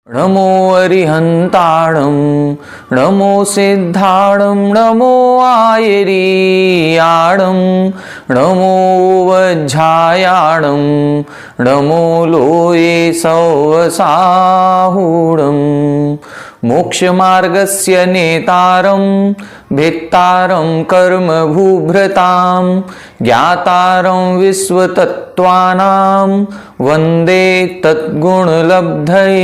नमो अरिहन्ताणं नमो सिद्धाणं नमो आयरीयाणं नमो वज्झायाणं नमो लोये सौवसाहुणं मोक्षमार्गस्य नेतारं भेत्तारं कर्मभूभृतां ज्ञातारं विश्वतत्त्वानां वंदे तद्गुणलब्धये।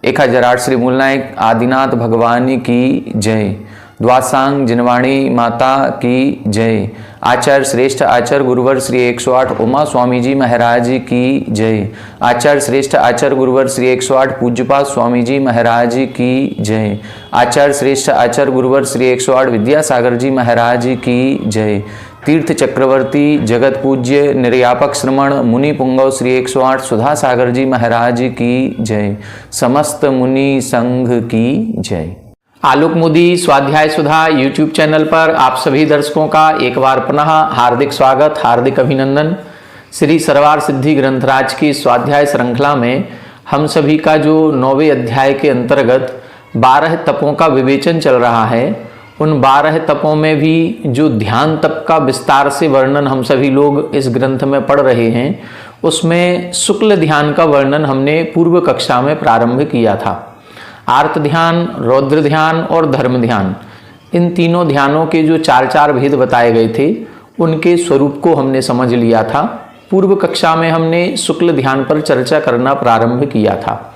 1008 श्री मूलनायक आदिनाथ भगवान की जय। द्वासांग जिनवाणी माता की जय। आचार्य श्रेष्ठ आचार्य गुरुवर श्री 108 उमा स्वामी जी महाराज की जय। आचार्य श्रेष्ठ आचार्य गुरुवर श्री 108 पूज्यपाद स्वामी जी महाराज की जय। आचार्य श्रेष्ठ आचार्य गुरुवर श्री 108 विद्यासागर जी महाराज की जय। तीर्थ चक्रवर्ती जगत पूज्य निर्यापक श्रमण मुनि पुंगव श्री 108 सुधा सागर जी महाराज की जय। समस्त मुनि संघ की जय। आलोक मोदी स्वाध्याय सुधा यूट्यूब चैनल पर आप सभी दर्शकों का एक बार पुनः हार्दिक स्वागत, हार्दिक अभिनंदन। श्री सरवार सिद्धि ग्रंथराज की स्वाध्याय श्रृंखला में हम सभी का जो 9वें अध्याय के अंतर्गत 12 तपों का विवेचन चल रहा है, उन 12 तपों में भी जो ध्यान तप का विस्तार से वर्णन हम सभी लोग इस ग्रंथ में पढ़ रहे हैं, उसमें शुक्ल ध्यान का वर्णन हमने पूर्व कक्षा में प्रारंभ किया था। आर्त ध्यान, रौद्र ध्यान और धर्म ध्यान, इन तीनों ध्यानों के जो 4 भेद बताए गए थे, उनके स्वरूप को हमने समझ लिया था। पूर्व कक्षा में हमने शुक्ल ध्यान पर चर्चा करना प्रारंभ किया था।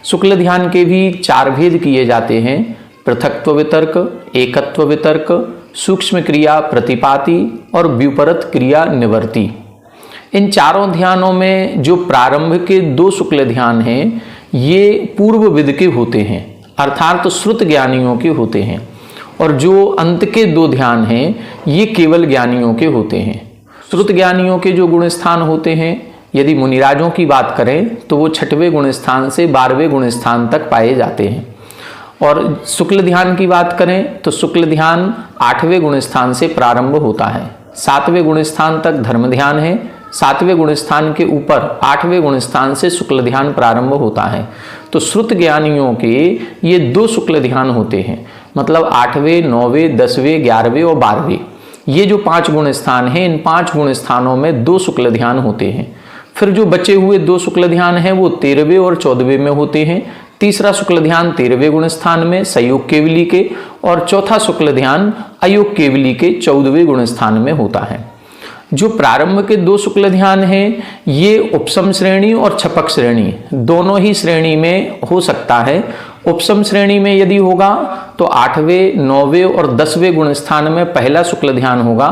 शुक्ल ध्यान के भी 4 भेद किए जाते हैं: पृथक्त्व वितर्क, एकत्व वितर्क, सूक्ष्म क्रिया प्रतिपाति और व्युपरत क्रिया निवर्ति। इन चारों ध्यानों में जो प्रारंभ के 2 शुक्ल ध्यान हैं, ये पूर्व विद के होते हैं, अर्थात तो श्रुत ज्ञानियों के होते हैं, और जो अंत के 2 ध्यान हैं, ये केवल ज्ञानियों के होते हैं। श्रुत ज्ञानियों के जो गुण स्थान होते हैं, यदि मुनिराजों की बात करें तो वो 6वें गुण स्थान से 12वें गुण स्थान तक पाए जाते हैं, और शुक्ल ध्यान की बात करें तो शुक्ल ध्यान 8वें गुण स्थान से प्रारंभ होता है। 7वें गुण स्थान तक धर्म ध्यान है, 7वें गुण स्थान के ऊपर 8वें गुण स्थान से शुक्ल ध्यान प्रारंभ होता है। तो श्रुत ज्ञानियों के ये 2 शुक्ल ध्यान होते हैं, मतलब 8वें, 9वें, 10वें, 11वें और 12वें। ये जो 5 गुण स्थान हैं, इन 5 गुण स्थानों में 2 शुक्ल ध्यान होते हैं। फिर जो बचे हुए 2 शुक्ल ध्यान हैं, वो 13वें और 14वें में होते हैं। तीसरा शुक्ल ध्यान 13वें गुण स्थान में संयोग केवली के, और चौथा शुक्ल ध्यान अयोग केवली के 14वें गुण स्थान में होता है। जो प्रारंभ के 2 शुक्ल ध्यान हैं, ये उपसम श्रेणी और छपक श्रेणी दोनों ही श्रेणी में हो सकता है। उपसम श्रेणी में यदि होगा तो 8वें, 9वें और 10वें गुण स्थान में पहला शुक्ल ध्यान होगा,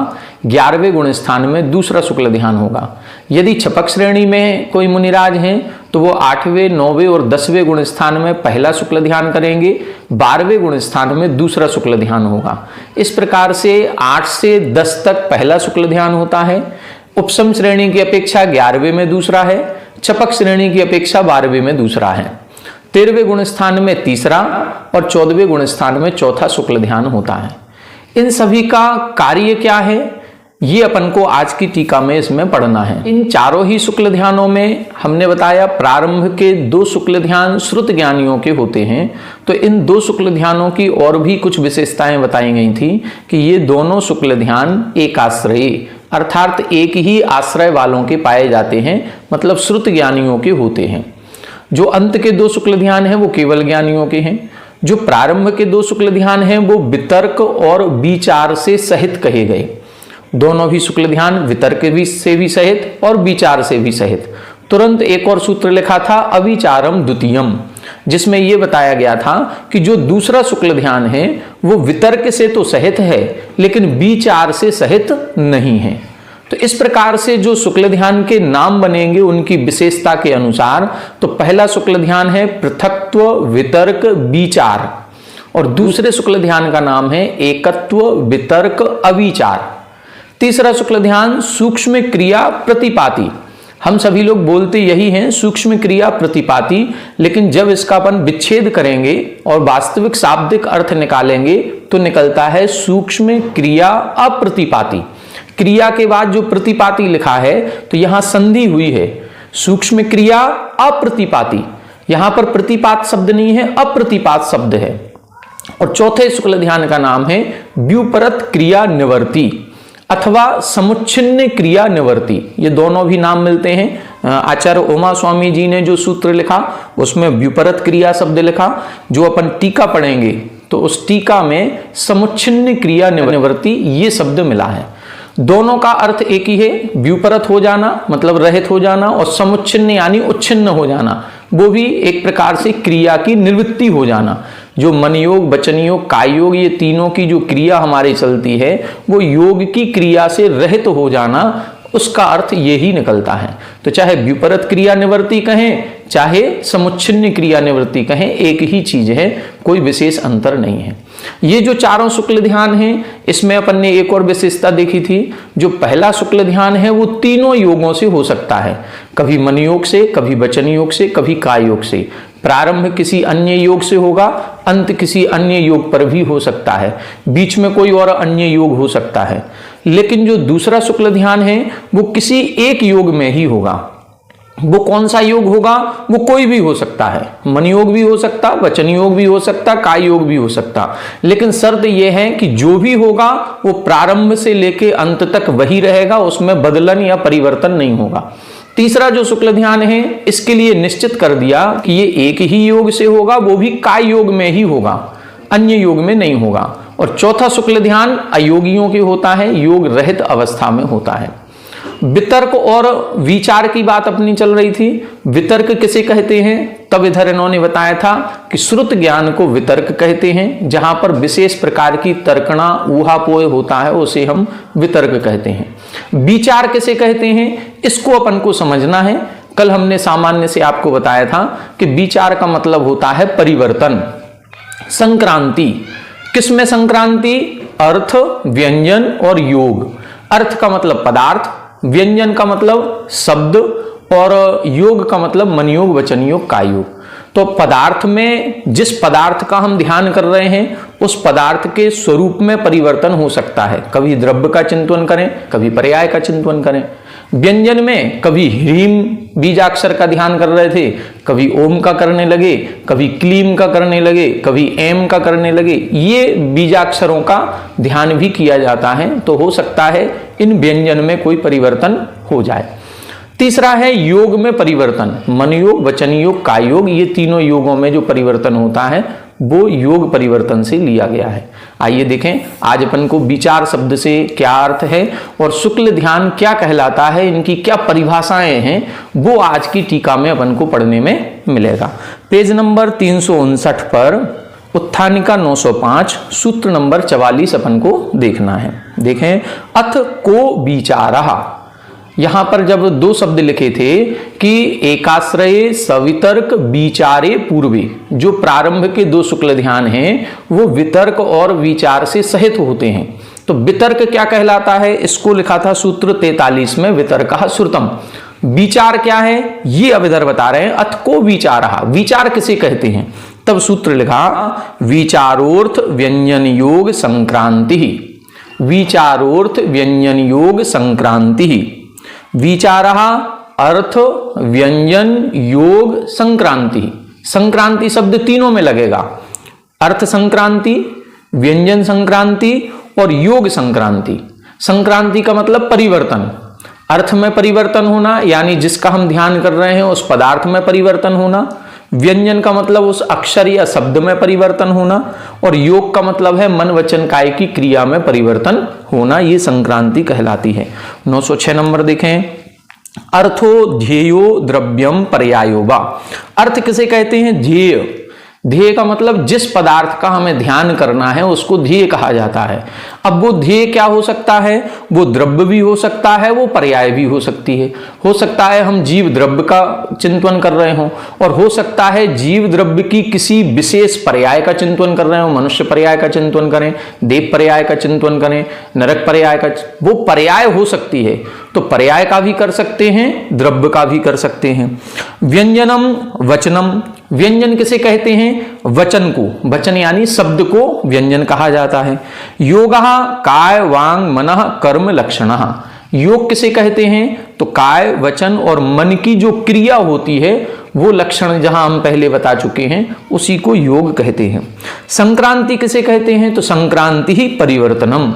11वें गुण स्थान में दूसरा शुक्ल ध्यान होगा। यदि छपक श्रेणी में कोई मुनिराज हैं तो वो 8वें, 9वें और 10वें गुण स्थान में पहला शुक्ल ध्यान करेंगे, 12वें गुण स्थान में दूसरा शुक्ल ध्यान होगा। इस प्रकार से 8 से 10 तक पहला शुक्ल ध्यान होता है। उपसम श्रेणी की अपेक्षा 11वें में दूसरा है, छपक श्रेणी की अपेक्षा 12वें में दूसरा है। 13वें गुण स्थान में तीसरा और 14वें गुण स्थान में चौथा शुक्ल ध्यान होता है। इन सभी का कार्य क्या है, ये अपन को आज की टीका में इसमें पढ़ना है। इन चारों ही शुक्ल ध्यानों में हमने बताया प्रारंभ के 2 शुक्ल ध्यान श्रुत ज्ञानियों के होते हैं। तो इन 2 शुक्ल ध्यानों की और भी कुछ विशेषताएं बताई गई थी कि ये दोनों शुक्ल ध्यान एक आश्रयी, अर्थात एक ही आश्रय वालों के पाए जाते हैं, मतलब श्रुत ज्ञानियों के होते हैं। जो अंत के 2 शुक्ल ध्यान हैं वो केवल ज्ञानियों के हैं। जो प्रारंभ के 2 शुक्ल ध्यान हैं वो वितर्क और विचार से सहित कहे गए। दोनों भी शुक्ल ध्यान वितर्क से भी सहित और विचार से भी सहित। तुरंत एक और सूत्र लिखा था अविचारम द्वितीयम, जिसमें यह बताया गया था कि जो दूसरा शुक्ल ध्यान है वो वितर्क से तो सहित है लेकिन विचार से सहित नहीं है। तो इस प्रकार से जो शुक्ल ध्यान के नाम बनेंगे उनकी विशेषता के अनुसार, तो पहला शुक्ल ध्यान है पृथक्त्व वितर्क विचार, और दूसरे शुक्ल ध्यान का नाम है एकत्व वितर्क अविचार। तीसरा शुक्ल ध्यान सूक्ष्म क्रिया प्रतिपाति। हम सभी लोग बोलते यही हैं सूक्ष्म क्रिया प्रतिपाति, लेकिन जब इसका अपन विच्छेद करेंगे और वास्तविक शाब्दिक अर्थ निकालेंगे तो निकलता है सूक्ष्म क्रिया अप्रतिपाति। क्रिया के बाद जो प्रतिपाति लिखा है तो यहां संधि हुई है, सूक्ष्म क्रिया अप्रतिपाति। यहां पर प्रतिपात शब्द नहीं है, अप्रतिपात शब्द है। और चौथे शुक्ल ध्यान का नाम है व्युपरत क्रिया निवर्ती अथवा समुच्छिन्न क्रिया निवर्ती। ये दोनों भी नाम मिलते हैं। आचार्य उमा स्वामी जी ने जो सूत्र लिखा उसमें व्युपरत क्रिया शब्द लिखा। जो अपन टीका पढ़ेंगे तो उस टीका में समुच्छिन्न क्रिया निवर्ती ये शब्द मिला है। दोनों का अर्थ एक ही है, व्युपरत हो जाना मतलब रहित हो जाना, और समुच्छिन्न यानी उच्छिन्न हो जाना, वो भी एक प्रकार से क्रिया की निवृत्ति हो जाना। जो मन योग, वचन योग, काय योग, ये तीनों की जो क्रिया हमारी चलती है वो योग की क्रिया से रहित हो जाना, उसका अर्थ यही निकलता है। तो चाहे व्युपरत क्रिया निवृत्ति कहें चाहे समुच्छिन्न क्रिया निवृत्ति कहें, एक ही चीज है, कोई विशेष अंतर नहीं है। ये जो चारों शुक्ल ध्यान हैं, इसमें अपन ने एक और विशेषता देखी थी। जो पहला शुक्ल ध्यान है वो तीनों योगों से हो सकता है, कभी मन योग से, कभी वचन योग से, कभी काय योग से। प्रारंभ किसी अन्य योग से होगा, अंत किसी अन्य योग पर भी हो सकता है, बीच में कोई और अन्य योग हो सकता है। लेकिन जो दूसरा शुक्ल ध्यान है वो किसी एक योग में ही होगा। वो कौन सा योग होगा? वो कोई भी हो सकता है, मन योग भी हो सकता, वचन योग भी हो सकता, काय योग भी हो सकता। लेकिन शर्त यह है कि जो भी होगा वो प्रारंभ से लेके अंत तक वही रहेगा, उसमें बदलन या परिवर्तन नहीं होगा। तीसरा जो शुक्ल ध्यान है इसके लिए निश्चित कर दिया कि ये एक ही योग से होगा, वो भी काय योग में ही होगा, अन्य योग में नहीं होगा। और चौथा शुक्ल ध्यान अयोगियों के होता है, योग रहित अवस्था में होता है। वितर्क और विचार की बात अपनी चल रही थी। वितर्क किसे कहते हैं? तब इधर इन्होंने बताया था कि श्रुत ज्ञान को वितर्क कहते हैं, जहां पर विशेष प्रकार की तर्कणा ऊहापोह होता है उसे हम वितर्क कहते हैं। विचार किसे कहते हैं इसको अपन को समझना है। कल हमने सामान्य से आपको बताया था कि विचार का मतलब होता है परिवर्तन, संक्रांति। किसमें संक्रांति? अर्थ, व्यंजन और योग। अर्थ का मतलब पदार्थ, व्यंजन का मतलब शब्द, और योग का मतलब मन योग, वचन योग, काय योग। तो पदार्थ में जिस पदार्थ का हम ध्यान कर रहे हैं उस पदार्थ के स्वरूप में परिवर्तन हो सकता है। कभी द्रव्य का चिंतन करें, कभी पर्याय का चिंतन करें। व्यंजन में कभी ह्रीम बीजाक्षर का ध्यान कर रहे थे, कभी ओम का करने लगे, कभी क्लीम का करने लगे, कभी एम का करने लगे। ये बीजाक्षरों का ध्यान भी किया जाता है, तो हो सकता है इन व्यंजन में कोई परिवर्तन हो जाए। तीसरा है योग में परिवर्तन, मन योग, वचन योग, काय योग। ये तीनों योगों में जो परिवर्तन होता है वो योग परिवर्तन से लिया गया है। आइए देखें आज अपन को विचार शब्द से क्या अर्थ है और शुक्ल ध्यान क्या कहलाता है, इनकी क्या परिभाषाएं हैं, वो आज की टीका में अपन को पढ़ने में मिलेगा। पेज नंबर 359 पर उत्थानिका 905 सूत्र नंबर 44 अपन को देखना है। देखें, अथ को विचारः। यहां पर जब दो शब्द लिखे थे कि एकाश्रये सवितर्क विचारे पूर्वे, जो प्रारंभ के दो शुक्ल ध्यान हैं वो वितर्क और विचार से सहित होते हैं। तो वितर्क क्या कहलाता है इसको लिखा था सूत्र 43 में, वितर्कः श्रुतम। विचार क्या है ये अब इधर बता रहे हैं, अथ को विचारः। विचार किसे कहते हैं? तब सूत्र लिखा विचारोर्थ व्यंजन योग संक्रांति। विचारोर्थ व्यंजन योग संक्रांति। विचारः अर्थ, व्यंजन, योग, संक्रांति। संक्रांति शब्द तीनों में लगेगा, अर्थ संक्रांति, व्यंजन संक्रांति और योग संक्रांति। संक्रांति का मतलब परिवर्तन, अर्थ में परिवर्तन होना यानी जिसका हम ध्यान कर रहे हैं उस पदार्थ में परिवर्तन होना। व्यंजन का मतलब उस अक्षर या शब्द में परिवर्तन होना, और योग का मतलब है मन वचन काय की क्रिया में परिवर्तन होना। ये संक्रांति कहलाती है। 906 नंबर देखें, अर्थो ध्येयो द्रव्यम पर्यायो वा। अर्थ किसे कहते हैं? ध्येय। ध्येय का मतलब जिस पदार्थ का हमें ध्यान करना है उसको ध्येय कहा जाता है। अब वो ध्येय क्या हो सकता है? वो द्रव्य भी हो सकता है, वो पर्याय भी हो सकती है। हो सकता है हम जीव द्रव्य का चिंतन कर रहे हों, और हो सकता है जीव द्रव्य की किसी विशेष पर्याय का चिंतन कर रहे हो। मनुष्य पर्याय का चिंतन करें, देव पर्याय का चिंतन करें, नरक पर्याय का, वो पर्याय हो सकती है। तो पर्याय का भी कर सकते हैं, द्रव्य का भी कर सकते हैं। व्यंजनम वचनम। व्यंजन किसे कहते हैं? वचन को, वचन यानी शब्द को व्यंजन कहा जाता है। योगः काय वांग मनः कर्म लक्षणः। योग किसे कहते हैं? तो काय, वचन और मन की जो क्रिया होती है, वो लक्षण जहां हम पहले बता चुके हैं, उसी को योग कहते हैं। संक्रांति किसे कहते हैं? तो संक्रांति ही परिवर्तनम।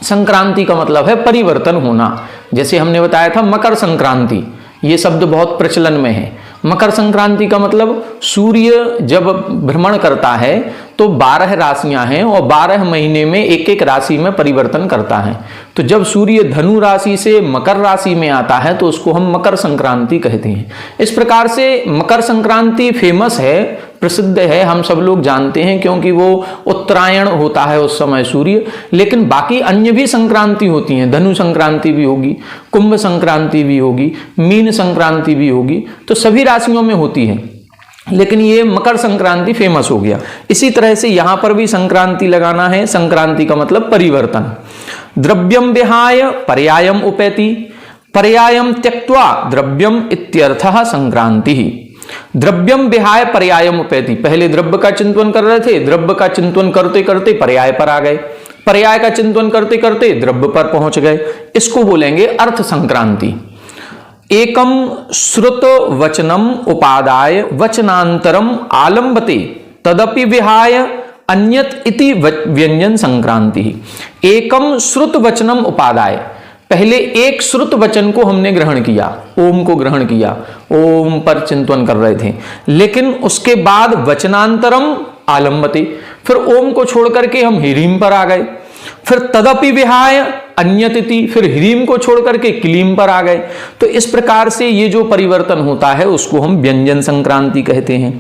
संक्रांति का मतलब है परिवर्तन होना। जैसे हमने बताया था मकर संक्रांति, ये शब्द बहुत प्रचलन में है। मकर संक्रांति का मतलब सूर्य जब भ्रमण करता है तो 12 राशियां हैं और 12 महीने में एक एक राशि में परिवर्तन करता है। तो जब सूर्य धनु राशि से मकर राशि में आता है तो उसको हम मकर संक्रांति कहते हैं। इस प्रकार से मकर संक्रांति फेमस है, प्रसिद्ध है, हम सब लोग जानते हैं, क्योंकि वो उत्तरायण होता है उस समय सूर्य। लेकिन बाकी अन्य भी संक्रांति होती हैं, धनु संक्रांति भी होगी, कुंभ संक्रांति भी होगी, मीन संक्रांति भी होगी, तो सभी राशियों में होती है, लेकिन ये मकर संक्रांति फेमस हो गया। इसी तरह से यहां पर भी संक्रांति लगाना है। संक्रांति का मतलब परिवर्तन। द्रव्यम विहाय पर्यायम उपैति, पर्यायम त्यक्त्वा द्रव्यम इत्यर्थः संक्रांति। द्रव्यम विहाय पर्यायम उपैति, पहले द्रव्य का चिंतन कर रहे थे, द्रव्य का चिंतन करते करते पर्याय पर आ गए, पर्याय का चिंतन करते करते द्रव्य पर पहुंच गए, इसको बोलेंगे अर्थ संक्रांति। एकम श्रुत वचनम उपादाय वचनांतरम आलंबते तदपि विहाय अन्यत इति व्यंजन संक्रांति। एकम श्रुत वचनम उपादाय, पहले एक श्रुत वचन को हमने ग्रहण किया, ओम को ग्रहण किया, ओम पर चिंतन कर रहे थे, लेकिन उसके बाद वचनांतरम आलंबते, फिर ओम को छोड़ करके हम ह्रीम पर आ गए, फिर तदपि विहाय अन्यतिथि, फिर ह्रीम को छोड़ करके क्लीम पर आ गए। तो इस प्रकार से ये जो परिवर्तन होता है उसको हम व्यंजन संक्रांति कहते हैं।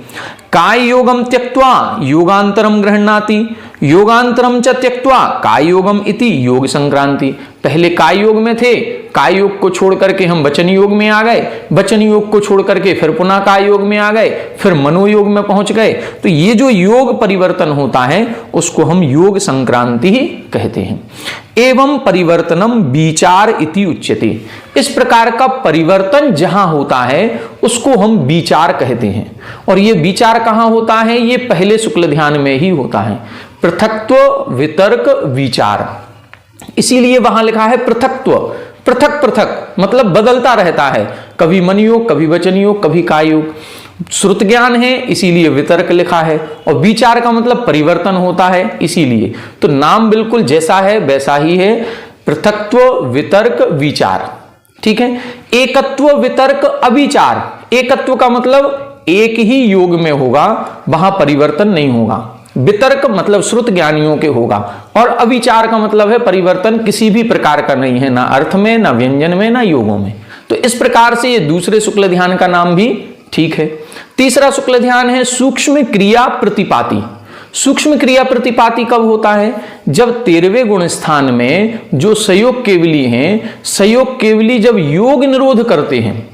काय योगम त्यक्त्वा योगांतरम गृह्णाति, योगांतरम च त्यक्त्वा काय योगम इति योग संक्रांति। पहले काय योग में थे, काय योग को छोड़ करके हम वचन योग में आ गए, वचन योग को छोड़ करके फिर पुनः काय योग में आ गए, फिर मनोयोग में पहुंच गए। तो ये जो योग परिवर्तन होता है उसको हम योग संक्रांति ही कहते हैं। एवं परिवर्तनम विचार इति उच्यते, इस प्रकार का परिवर्तन जहां होता है उसको हम विचार कहते हैं। और ये विचार कहां होता है? ये पहले शुक्ल ध्यान में ही होता है। पृथक्त्व, वितर्क, विचार, इसीलिए वहां लिखा है पृथक्त्व। पृथक पृथक मतलब बदलता रहता है, कभी मन योग, कभी वचन योग, कभी काय योग। श्रुत ज्ञान है इसीलिए वितर्क लिखा है, और विचार का मतलब परिवर्तन होता है इसीलिए। तो नाम बिल्कुल जैसा है वैसा ही है, पृथक्त्व, वितर्क, विचार। ठीक है। एकत्व, वितर्क, अविचार। एकत्व का मतलब एक ही योग में होगा, वहां परिवर्तन नहीं होगा। वितर्क मतलब श्रुत ज्ञानियों के होगा, और अविचार का मतलब है परिवर्तन किसी भी प्रकार का नहीं है, ना अर्थ में, ना व्यंजन में, ना योगों में। तो इस प्रकार से ये दूसरे शुक्ल ध्यान का नाम भी ठीक है। तीसरा शुक्ल ध्यान है सूक्ष्म क्रिया प्रतिपाती। सूक्ष्म क्रिया प्रतिपाती कब होता है? जब 13वें गुण स्थान में जो संयोग केवली हैं, संयोग केवली जब योग निरोध करते हैं,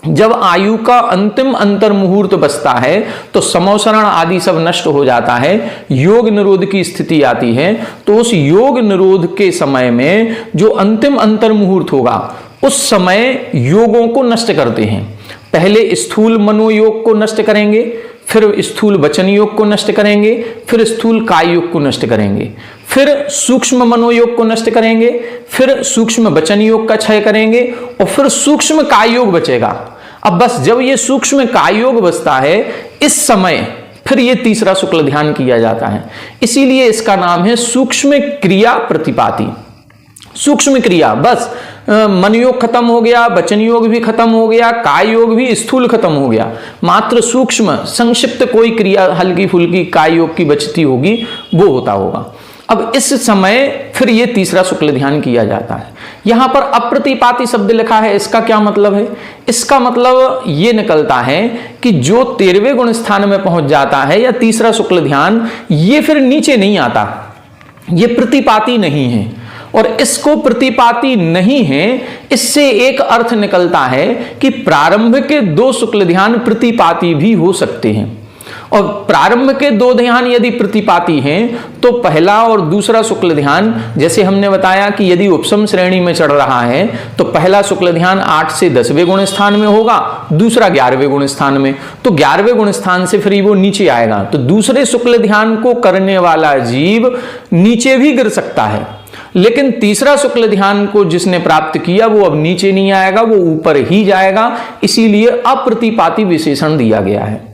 जब आयु का अंतिम अंतर मुहूर्त बचता है तो समोसरण आदि सब नष्ट हो जाता है, योग निरोध की स्थिति आती है, तो उस योग निरोध के समय में जो अंतिम अंतर मुहूर्त होगा उस समय योगों को नष्ट करते हैं। पहले स्थूल मनोयोग को नष्ट करेंगे, फिर स्थूल वचन योग को नष्ट करेंगे, फिर स्थूल काय योग को नष्ट करेंगे, फिर सूक्ष्म मनोयोग को नष्ट करेंगे, फिर सूक्ष्म वचन योग का क्षय करेंगे, और फिर सूक्ष्म काय योग बचेगा। अब बस जब ये सूक्ष्म काय योग बचता है, इस समय फिर ये तीसरा शुक्ल ध्यान किया जाता है। इसीलिए इसका नाम है सूक्ष्म क्रिया प्रतिपाती। सूक्ष्म क्रिया, बस मन योग खत्म हो गया, वचन योग भी खत्म हो गया, काय योग भी स्थूल खत्म हो गया, मात्र सूक्ष्म संक्षिप्त कोई क्रिया हल्की फुल्की काय योग की बचती होगी, वो होता होगा। अब इस समय फिर ये तीसरा शुक्ल ध्यान किया जाता है। यहां पर अप्रतिपाती शब्द लिखा है, इसका क्या मतलब है? इसका मतलब ये निकलता है कि जो 13वें गुण स्थान में पहुंच जाता है या तीसरा शुक्ल ध्यान, ये फिर नीचे नहीं आता, ये प्रतिपाती नहीं है। और इसको प्रतिपाती नहीं है, इससे एक अर्थ निकलता है कि प्रारंभ के 2 शुक्ल ध्यान प्रतिपाती भी हो सकते हैं। और प्रारंभ के 2 ध्यान यदि प्रतिपाती हैं तो पहला और दूसरा शुक्ल ध्यान, जैसे हमने बताया कि यदि उपसम श्रेणी में चढ़ रहा है तो पहला शुक्ल ध्यान 8 से 10वें गुण स्थान में होगा, दूसरा 11वें गुण स्थान में, तो 11वें गुण स्थान से फिर वो नीचे आएगा। तो दूसरे शुक्ल ध्यान को करने वाला जीव नीचे भी गिर सकता है। लेकिन तीसरा शुक्ल ध्यान को जिसने प्राप्त किया वो अब नीचे नहीं आएगा, वो ऊपर ही जाएगा, इसीलिए अप्रतिपाती विशेषण दिया गया है।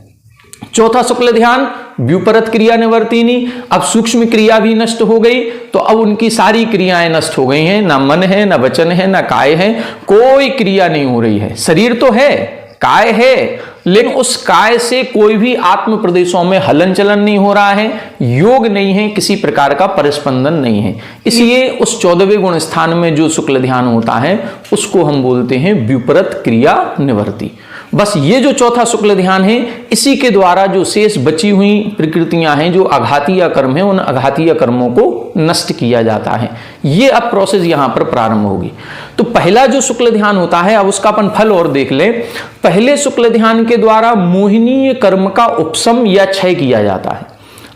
चौथा शुक्ल ध्यान व्युपरत क्रिया निवर्तिनी, अब सूक्ष्म क्रिया भी नष्ट हो गई, तो अब उनकी सारी क्रियाएं नष्ट हो गई हैं, ना मन है, ना वचन है, ना काय है, कोई क्रिया नहीं हो रही है। शरीर तो है, काय है, लेकिन उस काय से कोई भी आत्म प्रदेशों में हलन चलन नहीं हो रहा है, योग नहीं है, किसी प्रकार का परिस्पंदन नहीं है। इसलिए उस 14वें गुण स्थान में जो शुक्ल ध्यान होता है उसको हम बोलते हैं व्युपरत क्रिया निवर्ती। बस ये जो चौथा शुक्ल ध्यान है, इसी के द्वारा जो शेष बची हुई प्रकृतियां हैं, जो आघातीय कर्म है, उन आघातीय कर्मों को नष्ट किया जाता है। ये अब प्रोसेस यहां पर प्रारंभ होगी। तो पहला जो शुक्ल ध्यान होता है, अब उसका अपन फल और देख ले। पहले शुक्ल ध्यान के द्वारा मोहिनीय कर्म का उपशम या क्षय किया जाता है।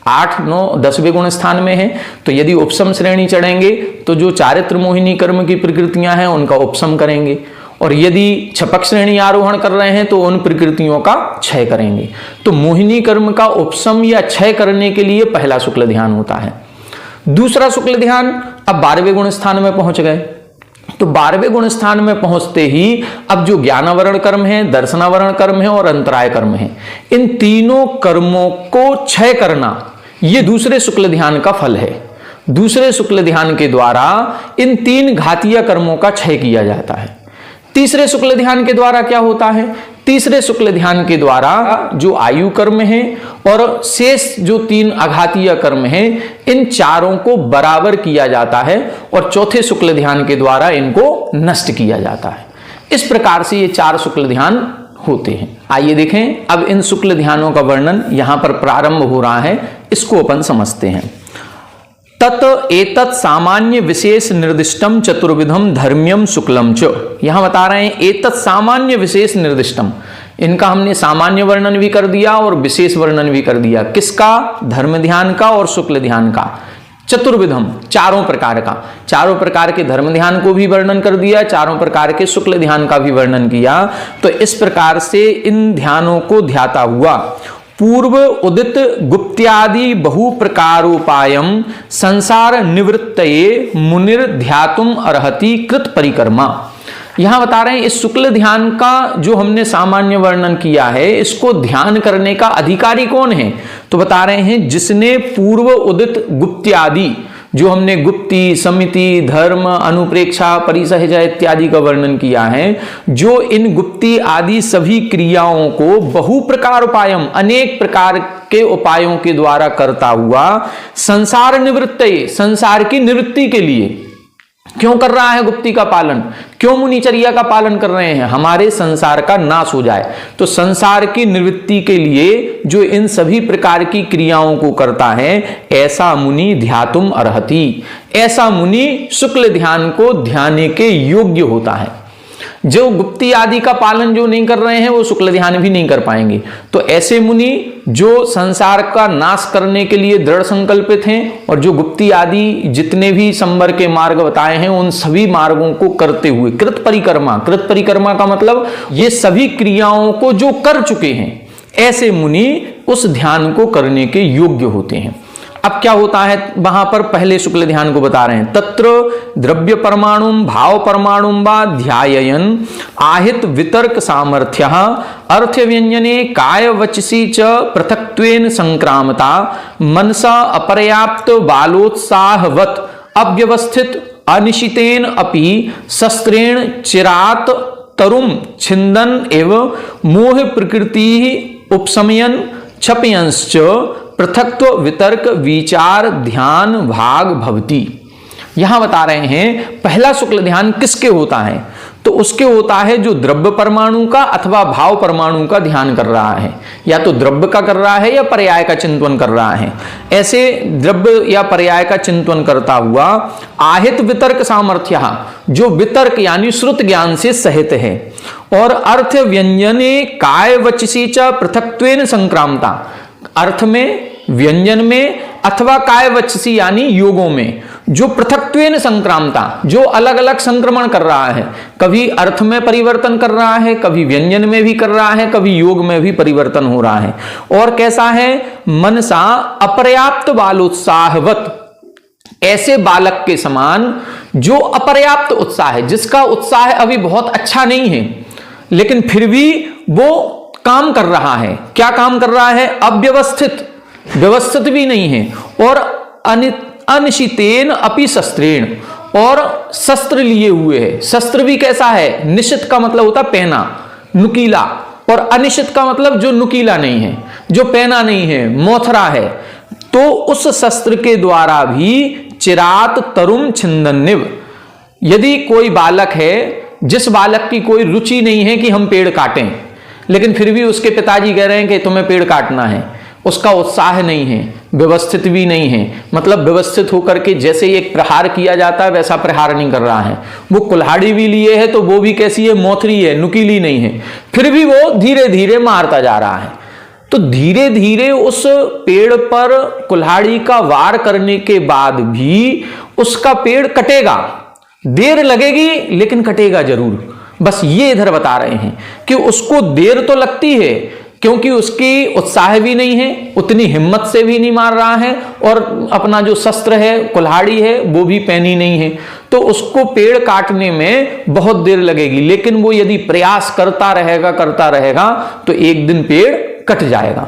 8, 9, 10वें गुण स्थान में है, तो यदि उपशम श्रेणी चढ़ेंगे तो जो चारित्र मोहिनी कर्म की प्रकृतियां हैं उनका उपशम करेंगे, और यदि छपक श्रेणी आरोहण कर रहे हैं तो उन प्रकृतियों का क्षय करेंगे। तो मोहिनी कर्म का उपशम या क्षय करने के लिए पहला शुक्ल ध्यान होता है। दूसरा शुक्ल ध्यान, अब 12वें गुण स्थान में पहुंच गए, तो 12वें गुण स्थान में पहुंचते ही अब जो ज्ञानावरण कर्म है, दर्शनावरण कर्म है और अंतराय कर्म है, इन तीनों कर्मों को क्षय करना, ये दूसरे शुक्ल ध्यान का फल है। दूसरे शुक्ल ध्यान के द्वारा इन 3 घातीय कर्मों का क्षय किया जाता है। तीसरे शुक्ल ध्यान के द्वारा क्या होता है? तीसरे शुक्ल ध्यान के द्वारा जो आयु कर्म है और शेष जो 3 आघातीय कर्म हैं, इन चारों को बराबर किया जाता है और चौथे शुक्ल ध्यान के द्वारा इनको नष्ट किया जाता है। इस प्रकार से ये 4 शुक्ल ध्यान होते हैं। आइए देखें, अब इन शुक्ल ध्यानों का वर्णन यहां पर प्रारंभ हो रहा है, इसको अपन समझते हैं। तत् एतत् सामान्य विशेष निर्दिष्टम चतुर्विधम धर्म्यम शुक्लम च। यहां बता रहे हैं एतत् सामान्य विशेष निर्दिष्टम, इनका हमने सामान्य वर्णन भी कर दिया और विशेष वर्णन भी कर दिया। किसका? धर्म ध्यान का और शुक्ल ध्यान का। चतुर्विधम, चारों प्रकार का, चारों प्रकार के धर्म ध्यान को भी वर्णन कर दिया, चारों प्रकार के शुक्ल ध्यान का भी वर्णन किया। तो इस प्रकार से इन ध्यानों को ध्याता हुआ पूर्व उदित गुप्त्यादि बहु प्रकारोपायम संसार निवृत्तये मुनिर ध्यातुम अर्हति कृत परिकर्मा। यहां बता रहे हैं इस शुक्ल ध्यान का जो हमने सामान्य वर्णन किया है, इसको ध्यान करने का अधिकारी कौन है? तो बता रहे हैं जिसने पूर्व उदित गुप्त्यादि, जो हमने गुप्ती, समिति, धर्म, अनुप्रेक्षा, परिसहजा इत्यादि का वर्णन किया है, जो इन गुप्ती आदि सभी क्रियाओं को बहु प्रकार उपायम, अनेक प्रकार के उपायों के द्वारा करता हुआ संसार निवृत्ति, संसार की निवृत्ति के लिए क्यों कर रहा है गुप्ती का पालन? क्यों मुनिचर्या का पालन कर रहे हैं? हमारे संसार का नाश हो जाए। तो संसार की निवृत्ति के लिए जो इन सभी प्रकार की क्रियाओं को करता है, ऐसा मुनि ध्यातुम अर्हति, ऐसा मुनि शुक्ल ध्यान को ध्यान के योग्य होता है। जो गुप्ती आदि का पालन जो नहीं कर रहे हैं वो शुक्ल ध्यान भी नहीं कर पाएंगे। तो ऐसे मुनि जो संसार का नाश करने के लिए दृढ़ संकल्पित हैं और जो गुप्ती आदि जितने भी संवर के मार्ग बताए हैं उन सभी मार्गों को करते हुए कृत परिक्रमा, कृत परिक्रमा का मतलब ये सभी क्रियाओं को जो कर चुके हैं, ऐसे मुनि उस ध्यान को करने के योग्य होते हैं। अब क्या होता है वहां पर? पहले शुक्ल ध्यान को बता रहे हैं। तत्र द्रव्य परमाणुम भाव परमाणुम वा ध्यायन आहित वितर्क सामर्थ्य अर्थ व्यंजने काय वचसी च पृथक्त्वेन संक्रामता मनसा अपर्याप्त बालोत्साहवत अव्यवस्थित अनिशितेन अपि शस्त्रेण चिरात तरुम छिंदन एवं मोह प्रकृति उपशमयन क्षपयंश्च पृथक्त्व वितर्क विचार ध्यान भाग भवति। यहां बता रहे हैं पहला शुक्ल ध्यान किसके होता है? तो उसके होता है जो द्रव्य परमाणु का अथवा भाव परमाणु का ध्यान कर रहा है, या तो द्रव्य का कर रहा है या पर्याय का चिंतन कर रहा है। ऐसे द्रव्य या पर्याय का चिंतन करता हुआ आहित वितर्क सामर्थ्य, जो वितर्क यानी श्रुत ज्ञान से सहित है, और अर्थ व्यंजने काय वचसी च पृथक्त्वेन संक्रामता, अर्थ में, व्यंजन में अथवा काय वचसी यानी योगों में जो पृथक्त्वेन संक्रामता, जो अलग अलग संक्रमण कर रहा है, कभी अर्थ में परिवर्तन कर रहा है, कभी व्यंजन में भी कर रहा है, कभी योग में भी परिवर्तन हो रहा है। और कैसा है? मनसा अपर्याप्त बालोत्साहवत, ऐसे बालक के समान जो अपर्याप्त उत्साह है, जिसका उत्साह अभी बहुत अच्छा नहीं है, लेकिन फिर भी वो काम कर रहा है। क्या काम कर रहा है? अव्यवस्थित, व्यवस्थित भी नहीं है, और अनिशितेन अपि शस्त्रेण, और शस्त्र लिए हुए है। शस्त्र भी कैसा है? निशित का मतलब होता पहना, नुकीला, और अनिशित का मतलब जो नुकीला नहीं है, जो पहना नहीं है, मोथरा है। तो उस शस्त्र के द्वारा भी चिरात तरुम छिंदन्निव, यदि कोई बालक है, जिस बालक की कोई रुचि नहीं है कि हम पेड़ काटें, लेकिन फिर भी उसके पिताजी कह रहे हैं कि तुम्हें पेड़ काटना है, उसका उत्साह नहीं है, व्यवस्थित भी नहीं है, मतलब व्यवस्थित होकर के जैसे एक प्रहार किया जाता है वैसा प्रहार नहीं कर रहा है। वो कुल्हाड़ी भी लिए है तो वो भी कैसी है? मोथरी है, नुकीली नहीं है, फिर भी वो धीरे धीरे मारता जा रहा है। तो धीरे धीरे उस पेड़ पर कुल्हाड़ी का वार करने के बाद भी उसका पेड़ कटेगा, देर लगेगी लेकिन कटेगा जरूर। बस ये इधर बता रहे हैं कि उसको देर तो लगती है, क्योंकि उसकी उत्साह भी नहीं है, उतनी हिम्मत से भी नहीं मार रहा है, और अपना जो शस्त्र है, कुल्हाड़ी है, वो भी पहनी नहीं है, तो उसको पेड़ काटने में बहुत देर लगेगी। लेकिन वो यदि प्रयास करता रहेगा तो एक दिन पेड़ कट जाएगा।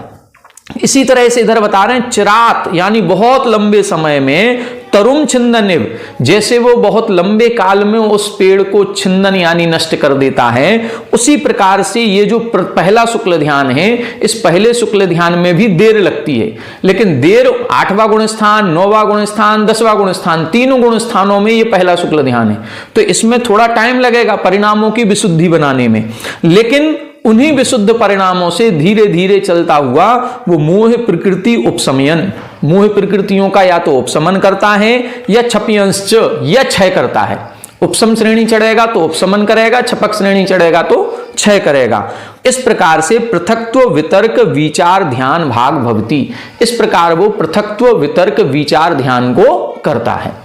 इसी तरह से इधर बता रहे हैं चिरात, यानी बहुत लंबे समय में, तरुम छिंदनिव, जैसे वो बहुत लंबे काल में उस पेड़ को छिंदन यानी नष्ट कर देता है, उसी प्रकार से ये जो पहला शुक्ल ध्यान है, इस पहले शुक्ल ध्यान में भी देर लगती है, लेकिन देर 8वां गुण स्थान, 9वां गुण स्थान, 10वां गुण स्थान, तीनों गुण स्थानों में ये पहला शुक्ल ध्यान है। तो इसमें थोड़ा टाइम लगेगा परिणामों की विशुद्धि बनाने में, लेकिन उन्हीं विशुद्ध परिणामों से धीरे धीरे चलता हुआ वो मोह प्रकृति उपशमयन, मोह प्रकृतियों का या तो उपशमन करता है या क्षपयंश्च, या क्षय करता है। उपशम श्रेणी चढ़ेगा तो उपशमन करेगा, क्षपक श्रेणी चढ़ेगा तो क्षय करेगा। इस प्रकार से पृथक्त्व वितर्क विचार ध्यान भाग भवति, इस प्रकार वो पृथक्त्व वितर्क विचार ध्यान को करता है।